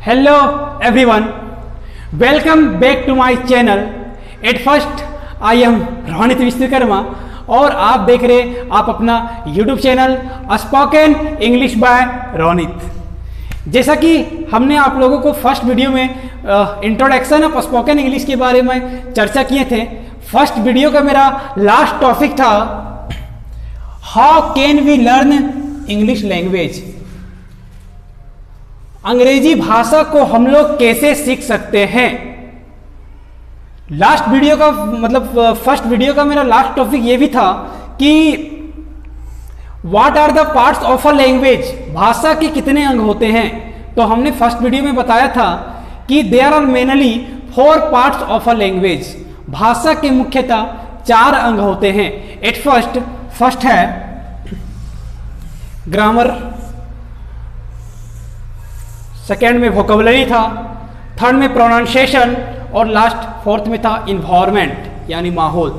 Hello everyone, welcome back to my channel. At first I am Ronit Vishwakarma और आप देख रहे आप अपना YouTube channel spoken English by Ronit. जैसा कि हमने आप लोगों को फर्स्ट वीडियो में इंट्रोडक्शन ऑफ स्पोकन इंग्लिश के बारे में चर्चा किए थे। फर्स्ट वीडियो का मेरा लास्ट टॉपिक था how can we learn English language, अंग्रेजी भाषा को हम लोग कैसे सीख सकते हैं। लास्ट वीडियो का मतलब फर्स्ट वीडियो का मेरा लास्ट टॉपिक ये भी था कि what are the parts of a language, भाषा के कितने अंग होते हैं। तो हमने फर्स्ट वीडियो में बताया था कि there are mainly 4 parts of a language, भाषा के मुख्यतः 4 अंग होते हैं। एट फर्स्ट है ग्रामर, सेकेंड में वोकैबुलरी था, थर्ड में प्रोनाउंसिएशन और लास्ट फोर्थ में था इन्वायरमेंट यानी माहौल।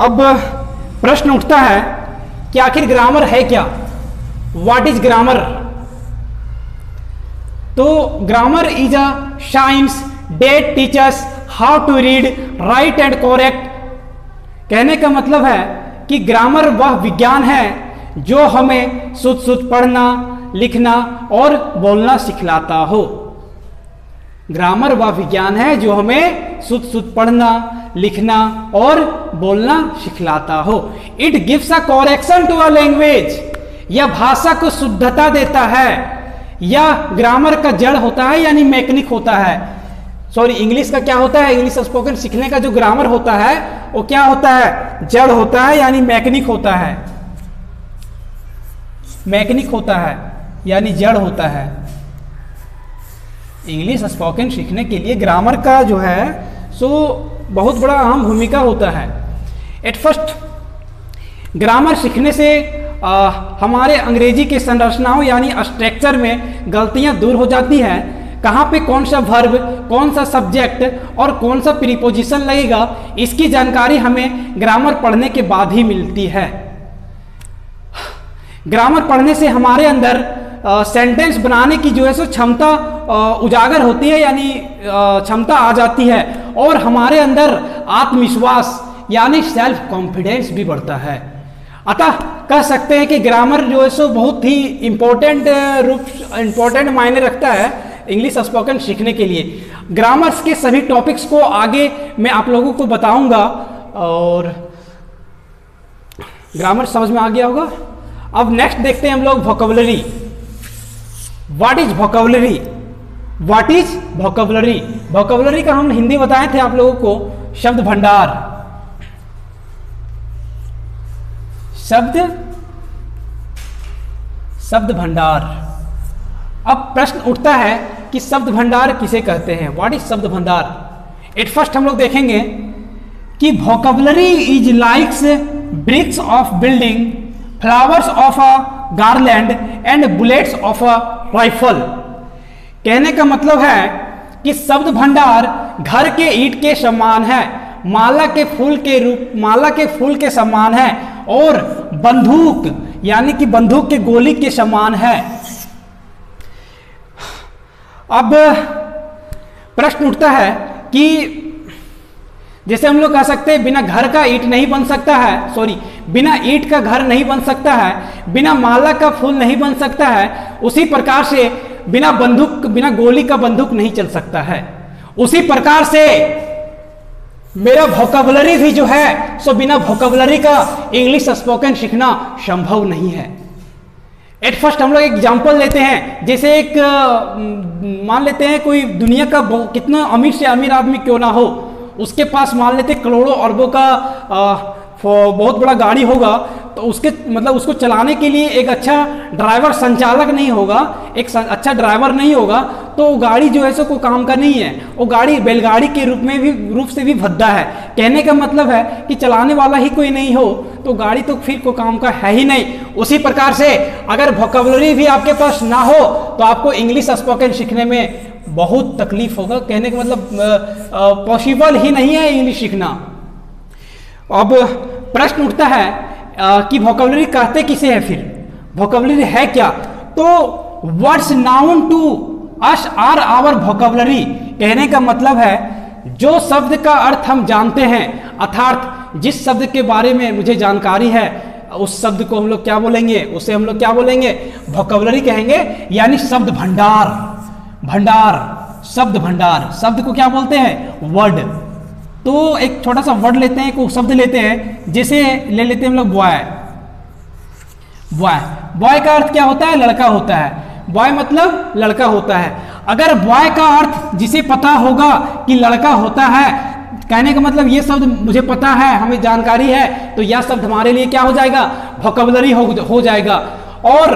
अब प्रश्न उठता है कि आखिर ग्रामर है क्या, व्हाट इज ग्रामर। तो grammar is a science that teachers how to read, write and correct. कहने का मतलब है कि ग्रामर वह विज्ञान है जो हमें शुद्ध पढ़ना, लिखना और बोलना सिखलाता हो। ग्रामर वह विज्ञान है जो हमें शुद्ध पढ़ना, लिखना और बोलना सिखलाता हो। It gives a correction to a language, यह भाषा को शुद्धता देता है। यह ग्रामर का जड़ होता है यानी मैकेनिक होता है। सॉरी, इंग्लिश का क्या होता है, इंग्लिश स्पोकन सीखने का जो ग्रामर होता है वो क्या होता है, जड़ होता है यानी मैकेनिक होता है। मैकेनिक होता है यानी जड़ होता है। इंग्लिश स्पोकन सीखने के लिए ग्रामर का जो है सो बहुत बड़ा अहम भूमिका होता है। एट फर्स्ट ग्रामर सीखने से हमारे अंग्रेजी के संरचनाओं यानी स्ट्रक्चर में गलतियां दूर हो जाती हैं। कहाँ पे कौन सा वर्ब, कौन सा सब्जेक्ट और कौन सा प्रीपोजिशन लगेगा, इसकी जानकारी हमें ग्रामर पढ़ने के बाद ही मिलती है। ग्रामर पढ़ने से हमारे अंदर सेंटेंस बनाने की जो है सो क्षमता उजागर होती है यानी क्षमता आ जाती है और हमारे अंदर आत्मविश्वास यानी सेल्फ कॉन्फिडेंस भी बढ़ता है। अतः कह सकते हैं कि ग्रामर जो है सो बहुत ही इम्पोर्टेंट मायने रखता है इंग्लिश स्पोकन सीखने के लिए। ग्रामर्स के सभी टॉपिक्स को आगे मैं आप लोगों को बताऊंगा और ग्रामर समझ में आ गया होगा। अब नेक्स्ट देखते हैं हम लोग vocabulary. What is vocabulary, what is vocabulary. Vocabulary का हम हिंदी बताए थे आप लोगों को शब्द भंडार। शब्द भंडार। अब प्रश्न उठता है कि शब्द भंडार किसे कहते हैं, व्हाट इज शब्द भंडार। एट फर्स्ट हम लोग देखेंगे कि vocabulary is likes bricks of building, flowers of a garland and bullets of a rifle. कहने का मतलब है कि शब्द भंडार घर के ईंट के समान है, माला के फूल के समान है और बंदूक यानी कि बंदूक के गोली के समान है। अब प्रश्न उठता है कि जैसे हम लोग कह सकते हैं बिना घर का ईंट नहीं बन सकता है, सॉरी बिना ईंट का घर नहीं बन सकता है, बिना माला का फूल नहीं बन सकता है, उसी प्रकार से बिना गोली का बंदूक नहीं चल सकता है। उसी प्रकार से मेरा वोकैबुलरी भी जो है सो बिना वोकैबुलरी का इंग्लिश स्पोकन सीखना संभव नहीं है। एट फर्स्ट हम लोग एग्जाम्पल लेते हैं, जैसे एक मान लेते हैं कोई दुनिया का कितना अमीर से अमीर आदमी क्यों ना हो, उसके पास मान लेते करोड़ों अरबों का बहुत बड़ा गाड़ी होगा, तो उसको चलाने के लिए एक अच्छा ड्राइवर संचालक नहीं होगा, एक अच्छा ड्राइवर नहीं होगा, तो वो गाड़ी जो है सो कोई काम का नहीं है। वो गाड़ी बैलगाड़ी के रूप से भी भद्दा है। कहने का मतलब है कि चलाने वाला ही कोई नहीं हो तो गाड़ी तो फिर कोई काम का है ही नहीं। उसी प्रकार से अगर वोकैबुलरी भी आपके पास ना हो तो आपको इंग्लिश स्पोकन सीखने में बहुत तकलीफ होगा। कहने का मतलब पॉसिबल ही नहीं है इंग्लिश सीखना। अब प्रश्न उठता है कि वोकैबुलरी कहते किसे है, फिर वोकैबुलरी है क्या। तो words known to us are our vocabulary, कहने का मतलब है जो शब्द का अर्थ हम जानते हैं, अर्थात जिस शब्द के बारे में मुझे जानकारी है उस शब्द को हम लोग क्या बोलेंगे, उसे हम लोग क्या बोलेंगे, वोकैबुलरी कहेंगे, यानी शब्द भंडार। भंडार, शब्द भंडार, शब्द को क्या बोलते हैं, वर्ड। तो एक छोटा सा वर्ड लेते हैं, एक शब्द लेते हैं, जैसे ले लेते हैं हम लोग बॉय। बॉय, बॉय का अर्थ क्या होता है, लड़का होता है। बॉय मतलब लड़का होता है। अगर बॉय का अर्थ जिसे पता होगा कि लड़का होता है, कहने का मतलब ये शब्द मुझे पता है, हमें जानकारी है, तो यह शब्द हमारे लिए क्या हो जाएगा, वोकैबुलरी हो जाएगा। और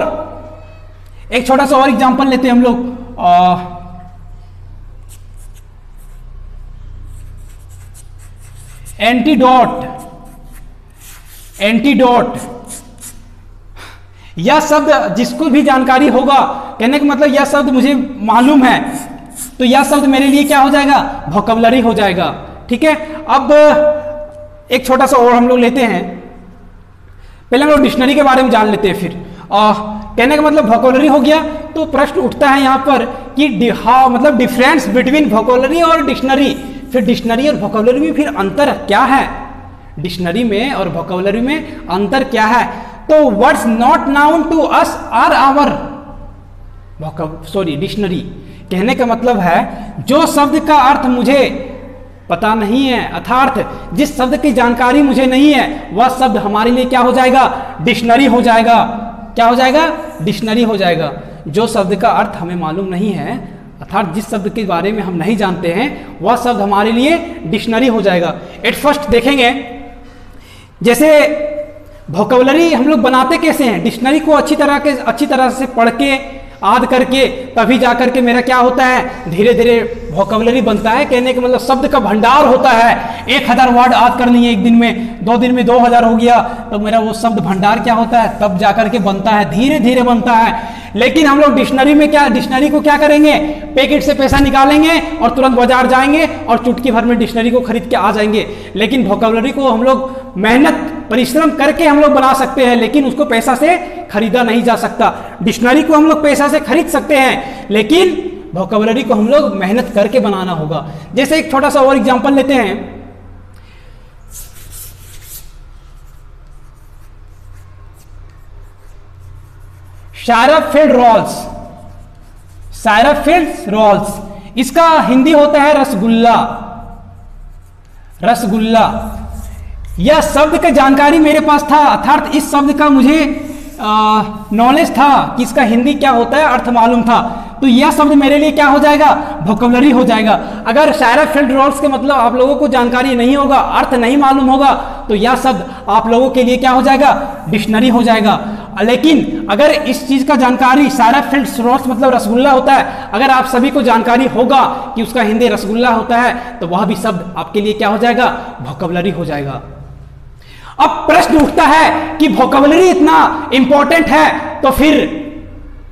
एक छोटा सा और एग्जांपल लेते हैं हम लोग, एंटीडोट। एंटीडोट, यह शब्द जिसको भी जानकारी होगा, कहने का मतलब यह शब्द मुझे मालूम है, तो यह शब्द मेरे लिए क्या हो जाएगा, वोकैबुलरी हो जाएगा। ठीक है, अब एक छोटा सा और हम लोग लेते हैं, पहले हम लोग डिक्शनरी के बारे में जान लेते हैं, फिर कहने का मतलब वोकैबुलरी हो गया। तो प्रश्न उठता है यहाँ पर कि मतलब डिफरेंस बिटवीन वोकैबुलरी और डिक्शनरी, फिर डिक्शनरी और वोकैबुलरी में फिर अंतर क्या है, डिक्शनरी में और वोकैबुलरी में अंतर क्या है। तो words not known to us are our dictionary, कहने का मतलब है जो शब्द का अर्थ मुझे पता नहीं है, अर्थात जिस शब्द की जानकारी मुझे नहीं है, वह शब्द हमारे लिए क्या हो जाएगा, डिक्शनरी हो जाएगा। क्या हो जाएगा, डिक्शनरी हो जाएगा। जो शब्द का अर्थ हमें मालूम नहीं है, अर्थात जिस शब्द के बारे में हम नहीं जानते हैं, वह शब्द हमारे लिए डिक्शनरी हो जाएगा। एट फर्स्ट देखेंगे, जैसे वोकैबुलरी हम लोग बनाते कैसे हैं, डिक्शनरी को अच्छी तरह से पढ़ के याद करके तभी जा करके मेरा क्या होता है, धीरे धीरे वोकैबुलरी बनता है। कहने का मतलब शब्द का भंडार होता है। 1000 वर्ड याद करनी है एक दिन में, 2 दिन में 2000 हो गया, तो मेरा वो शब्द भंडार क्या होता है, तब जा करके बनता है, धीरे धीरे बनता है। लेकिन हम लोग डिक्शनरी में क्या, डिक्शनरी को क्या करेंगे, पैकेट से पैसा निकालेंगे और तुरंत बाजार जाएंगे और चुटकी भर में डिक्शनरी को खरीद के आ जाएंगे। लेकिन वोकैबुलरी को हम लोग मेहनत परिश्रम करके हम लोग बना सकते हैं, लेकिन उसको पैसा से खरीदा नहीं जा सकता। डिक्शनरी को हम लोग पैसा से खरीद सकते हैं, लेकिन वोकैबुलरी को हम लोग मेहनत करके बनाना होगा। जैसे एक छोटा सा और एग्जांपल लेते हैं, सायरफील्ड रोल्स। सायरफील्ड रोल्स, इसका हिंदी होता है रसगुल्ला। रसगुल्ला, यह शब्द का जानकारी मेरे पास था, अर्थात इस शब्द का मुझे नॉलेज था कि इसका हिंदी क्या होता है, अर्थ मालूम था, तो यह शब्द मेरे लिए क्या हो जाएगा, वोकैबुलरी हो जाएगा। अगर सायरफील्ड रोल्स के मतलब आप लोगों को जानकारी नहीं होगा, अर्थ नहीं मालूम होगा, तो यह शब्द आप लोगों के लिए क्या हो जाएगा, डिक्शनरी हो जाएगा। लेकिन अगर इस चीज का जानकारी, सायरफील्ड रोल्स मतलब रसगुल्ला होता है, अगर आप सभी को जानकारी होगा कि उसका हिंदी रसगुल्ला होता है, तो वह भी शब्द आपके लिए क्या हो जाएगा, वोकैबुलरी हो जाएगा। अब प्रश्न उठता है कि वोकैबुलरी इतना इंपॉर्टेंट है, तो फिर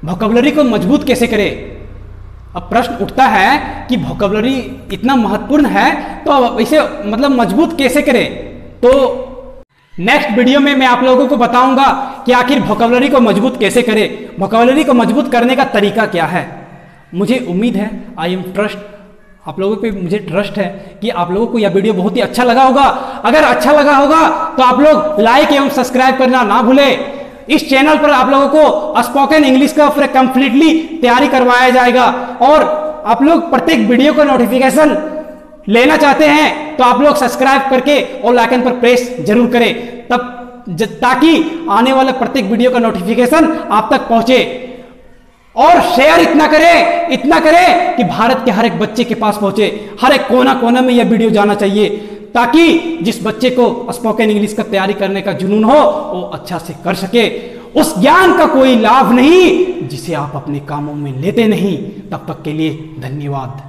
वोकैबुलरी को मजबूत कैसे करें। अब प्रश्न उठता है कि वोकैबुलरी इतना महत्वपूर्ण है, तो इसे मतलब मजबूत कैसे करें। तो नेक्स्ट वीडियो में मैं आप लोगों को बताऊंगा कि आखिर वोकैबुलरी को मजबूत कैसे करें, वोकैबुलरी को मजबूत करने का तरीका क्या है। मुझे उम्मीद है, आई एम ट्रस्ट, आप लोगों पे मुझे ट्रस्ट है कि आप लोगों को यह वीडियो बहुत ही अच्छा लगा होगा। अगर अच्छा लगा होगा तो आप लोग लाइक एवं सब्सक्राइब करना ना भूलें। इस चैनल पर आप लोगों को स्पोकन इंग्लिश का पूरा कंप्लीटली तैयारी करवाया जाएगा, और आप लोग प्रत्येक वीडियो का नोटिफिकेशन लेना चाहते हैं तो आप लोग सब्सक्राइब करके और आइकन पर प्रेस जरूर करें, तब ताकि आने वाले प्रत्येक वीडियो का नोटिफिकेशन आप तक पहुंचे। और शेयर इतना करें कि भारत के हर एक बच्चे के पास पहुंचे, हर एक कोना कोना में यह वीडियो जाना चाहिए, ताकि जिस बच्चे को स्पोकन इंग्लिश का तैयारी करने का जुनून हो वो अच्छा से कर सके। उस ज्ञान का कोई लाभ नहीं जिसे आप अपने कामों में लेते नहीं। तब तक के लिए धन्यवाद।